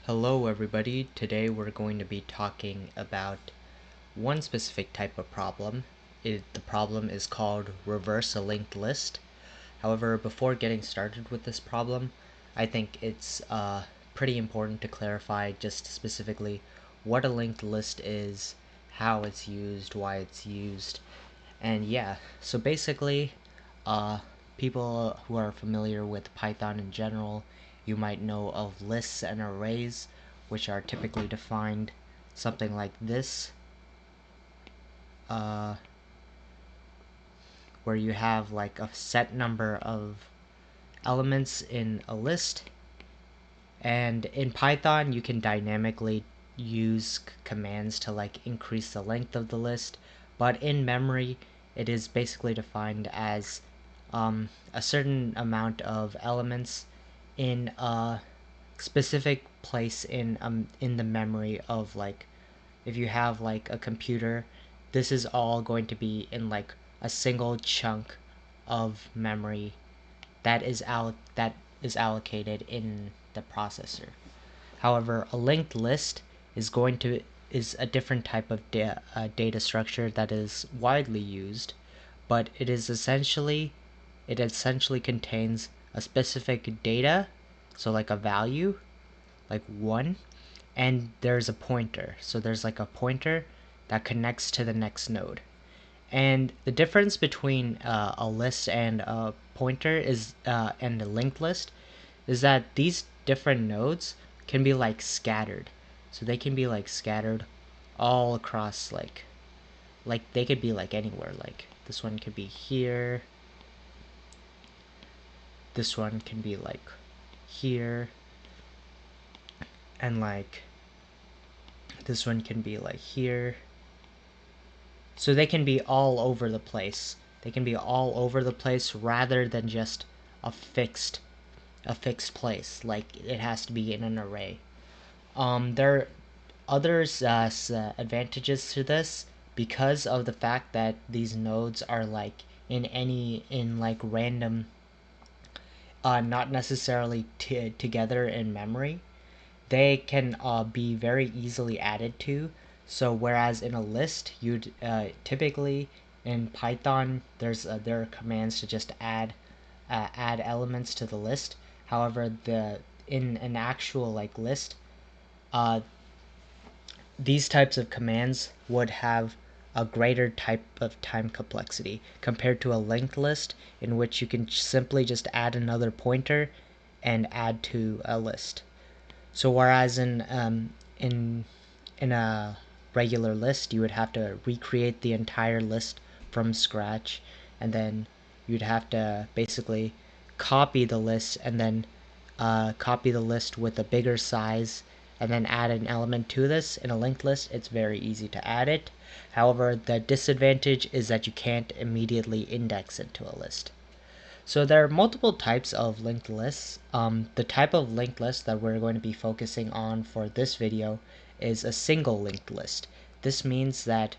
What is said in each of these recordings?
Hello everybody, today we're going to be talking about one specific type of problem. The problem is called reverse a linked list. However, before getting started with this problem, I think it's pretty important to clarify just specifically what a linked list is, how it's used, why it's used, and yeah, so basically, people who are familiar with Python in general, you might know of lists and arrays, which are typically defined something like this, uh, where you have like a set number of elements in a list, and in Python you can dynamically use commands to like increase the length of the list, but in memory it is basically defined as a certain amount of elements in a specific place in the memory of, like, if you have like a computer, this is all going to be in like a single chunk of memory that is allocated in the processor. However, a linked list is a different type of data structure that is widely used, but it essentially contains a specific data, so like a value, like 1, and there's a pointer. So there's like a pointer that connects to the next node. And the difference between a list and a pointer and a linked list is that these different nodes can be like scattered. So they can be like scattered all across, like they could be like anywhere. Like this one could be here. This one can be like here. And like this one can be like here. So they can be all over the place. They can be all over the place rather than just a fixed place. Like it has to be in an array. There are others advantages to this because of the fact that these nodes are like in like random, not necessarily together in memory. They can be very easily added to. So whereas in a list, you'd typically in Python, there are commands to just add elements to the list. However, in an actual like list, uh, these types of commands would have a greater type of time complexity compared to a linked list, in which you can simply just add another pointer and add to a list. So whereas in a regular list, you would have to recreate the entire list from scratch, and then you'd have to basically copy the list and then copy the list with a bigger size and then add an element to this. In a linked list, it's very easy to add it. However, the disadvantage is that you can't immediately index into a list. So there are multiple types of linked lists. The type of linked list that we're going to be focusing on for this video is a single linked list. This means that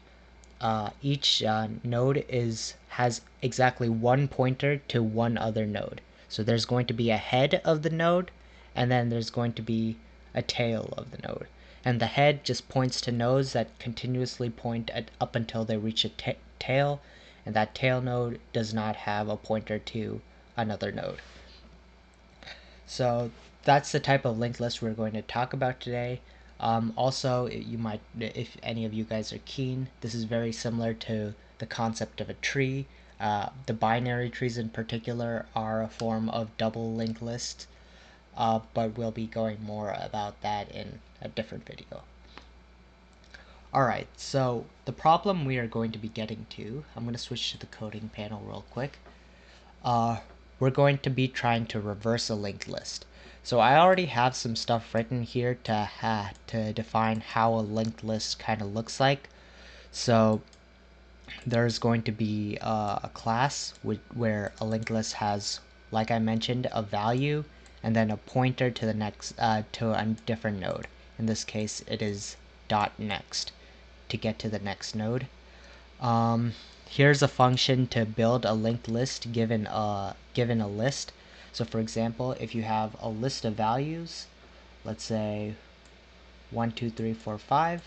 each node has exactly one pointer to one other node. So there's going to be a head of the node, and then there's going to be a tail of the node. And the head just points to nodes that continuously point up until they reach a tail, and that tail node does not have a pointer to another node. So that's the type of linked list we're going to talk about today. Also, you might, if any of you guys are keen, this is very similar to the concept of a tree. The binary trees in particular are a form of double linked list, but we'll be going more about that in a different video. Alright, so the problem we are going to be getting to, I'm going to switch to the coding panel real quick. We're going to be trying to reverse a linked list. So I already have some stuff written here to define how a linked list kind of looks like. So there's going to be a class where a linked list has, like I mentioned, a value and then a pointer to the next to a different node. In this case, it is .next to get to the next node. Here's a function to build a linked list given a list. So for example, if you have a list of values, let's say 1, 2, 3, 4, 5,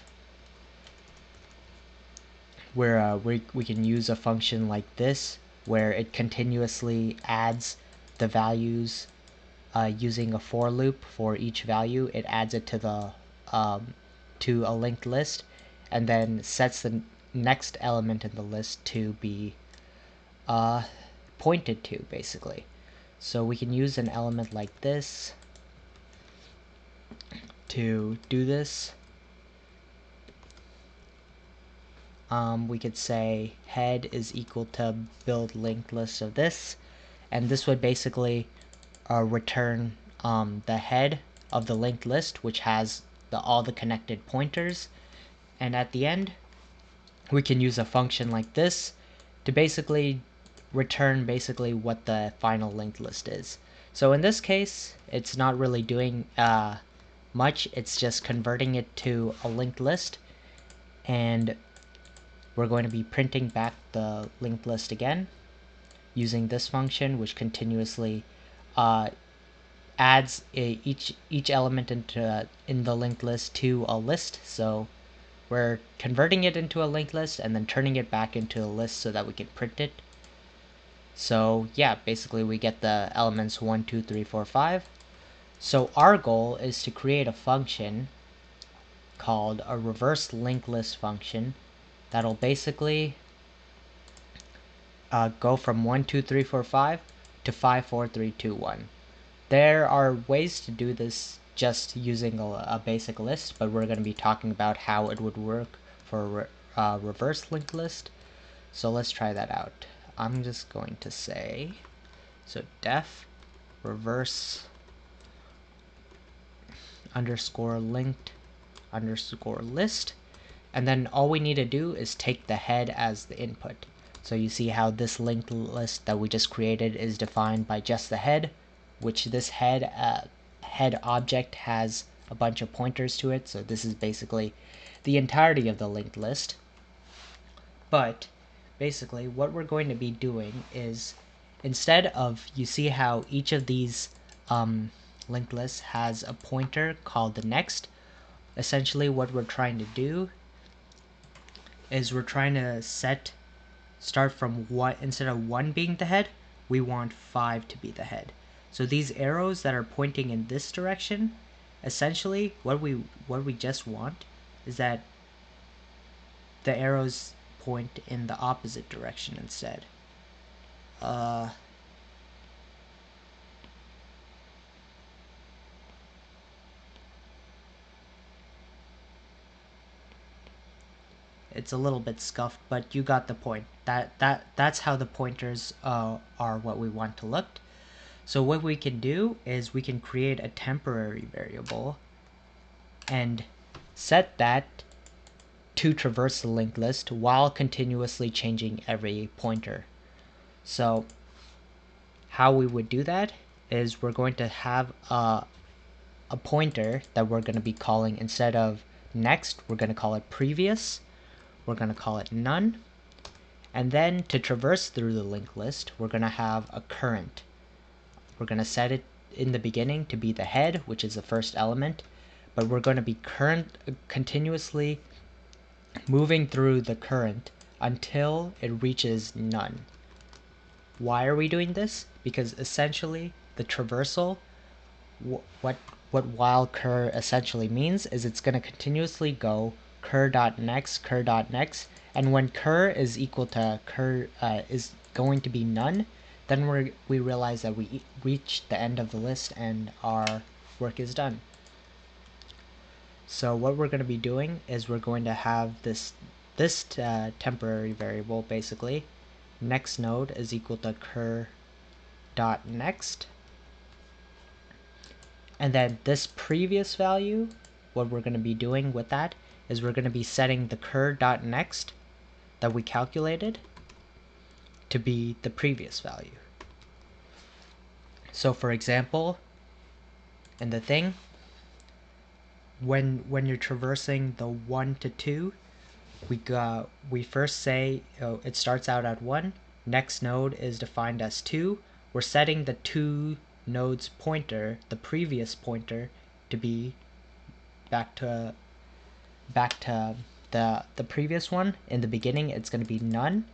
where we can use a function like this where it continuously adds the values using a for loop for each value. It adds it to the to a linked list and then sets the next element in the list to be pointed to, basically. So we can use an element like this to do this. We could say head is equal to build linked list of this, and this would basically return the head of the linked list, which has all the connected pointers. And at the end, we can use a function like this to basically return what the final linked list is. So in this case, it's not really doing much. It's just converting it to a linked list, and we're going to be printing back the linked list again using this function, which continuously adds each element in the linked list to a list. So we're converting it into a linked list and then turning it back into a list so that we can print it. So yeah, basically we get the elements 1, 2, 3, 4, 5. So our goal is to create a function called a reverse linked list function that'll basically go from 1, 2, 3, 4, 5 to 5, 4, 3, 2, 1. There are ways to do this just using a basic list, but we're going to be talking about how it would work for a reverse linked list. So let's try that out. I'm just going to say, so def reverse underscore linked underscore list, and then all we need to do is take the head as the input. So you see how this linked list that we just created is defined by just the head, which this head object has a bunch of pointers to it. So this is basically the entirety of the linked list. But basically what we're going to be doing is, instead of, you see how each of these linked lists has a pointer called the next, essentially what we're trying to do is we're trying to start from what, instead of 1 being the head, we want 5 to be the head. So these arrows that are pointing in this direction, essentially what we just want is that the arrows point in the opposite direction instead. It's a little bit scuffed, but you got the point. That's how the pointers are what we want to look. So what we can do is we can create a temporary variable and set that to traverse the linked list while continuously changing every pointer. So how we would do that is we're going to have a pointer that we're going to be calling, instead of next, we're going to call it previous. We're going to call it none. And then to traverse through the linked list, we're going to have a current. We're going to set it in the beginning to be the head, which is the first element, but we're going to be continuously moving through the current until it reaches none. Why are we doing this? Because essentially the traversal, what while cur essentially means is it's going to continuously go cur.next, and when cur is equal to cur is going to be none, then we realize that we reached the end of the list and our work is done. So what we're going to be doing is we're going to have this temporary variable, basically next node is equal to cur.next. And then this previous value, what we're going to be doing with that is we're going to be setting the cur.next that we calculated to be the previous value. So for example, in the thing, when you're traversing the 1 to 2, we first say it starts out at 1, next node is defined as 2. We're setting the 2 node's pointer, the previous pointer, to be back to the previous one. In the beginning, it's going to be none,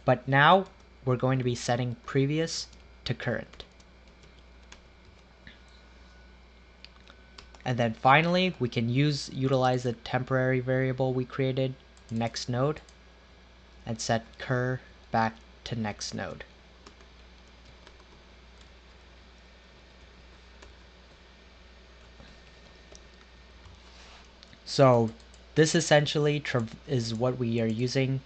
but now we're going to be setting previous to current. And then finally, we can utilize the temporary variable we created, next node, and set cur back to next node. So this essentially is what we are using.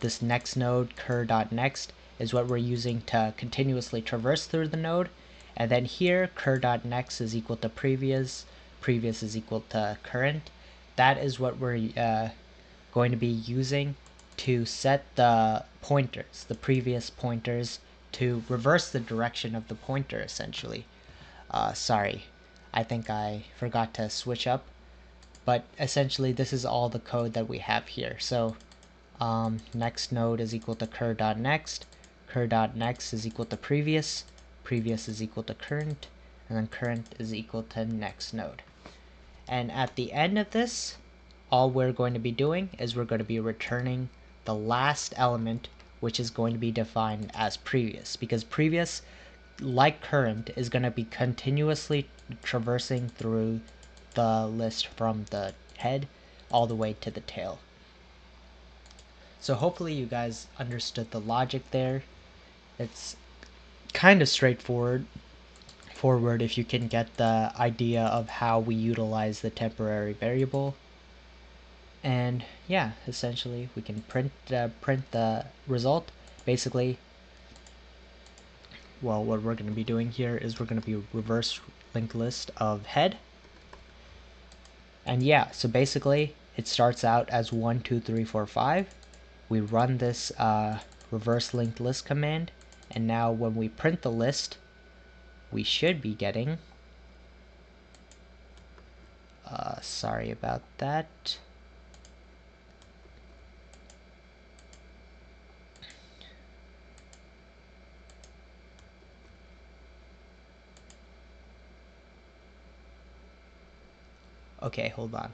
This next node, cur.next, is what we're using to continuously traverse through the node. And then here, cur.next is equal to previous, previous is equal to current. That is what we're going to be using to set the pointers, the previous pointers, to reverse the direction of the pointer, essentially. Sorry, I think I forgot to switch up. But essentially, this is all the code that we have here. So next node is equal to cur.next, cur.next is equal to previous, previous is equal to current, and then current is equal to next node. And at the end of this, all we're going to be doing is we're going to be returning the last element, which is going to be defined as previous, because previous, like current, is going to be continuously traversing through the list from the head all the way to the tail. So hopefully you guys understood the logic there. It's kind of straightforward if you can get the idea of how we utilize the temporary variable. And yeah, essentially we can print the result. Basically, well, what we're going to be doing here is we're going to be reverse linked list of head. And yeah, so basically it starts out as 1, 2, 3, 4, 5. We run this reverse linked list command, and now when we print the list, we should be getting sorry about that. Okay, hold on.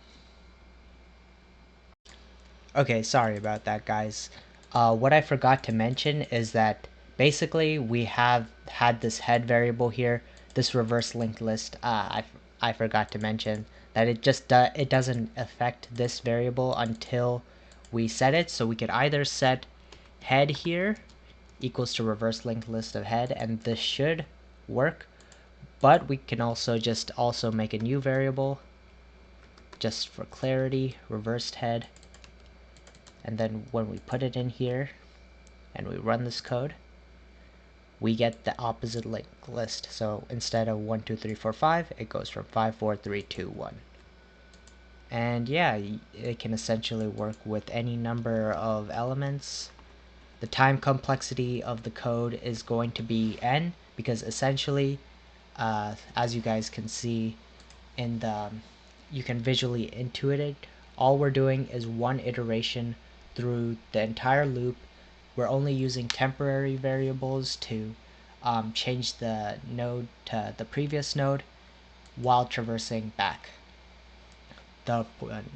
Okay, sorry about that, guys. What I forgot to mention is that basically we have had this head variable here, this reverse linked list. I forgot to mention that it just it doesn't affect this variable until we set it. So we could either set head here equals to reverse linked list of head, and this should work. But we can also just make a new variable just for clarity, reversed head. And then when we put it in here and we run this code, we get the opposite linked list. So instead of 1, 2, 3, 4, 5, it goes from 5, 4, 3, 2, 1. And yeah, it can essentially work with any number of elements. The time complexity of the code is going to be n, because essentially, as you guys can see in the, you can visually intuit it, all we're doing is one iteration through the entire loop. We're only using temporary variables to change the node to the previous node while traversing back the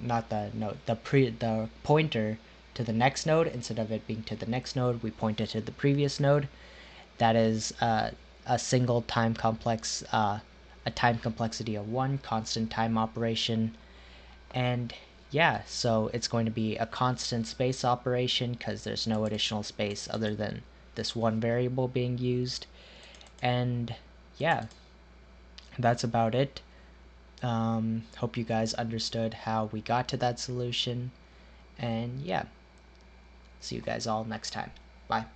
not the node, the pointer to the next node. Instead of it being to the next node, we point it to the previous node. That is a single time complex, a time complexity of 1, constant time operation. And yeah, so it's going to be a constant space operation because there's no additional space other than this one variable being used. And yeah, that's about it. Hope you guys understood how we got to that solution. And yeah, see you guys all next time. Bye.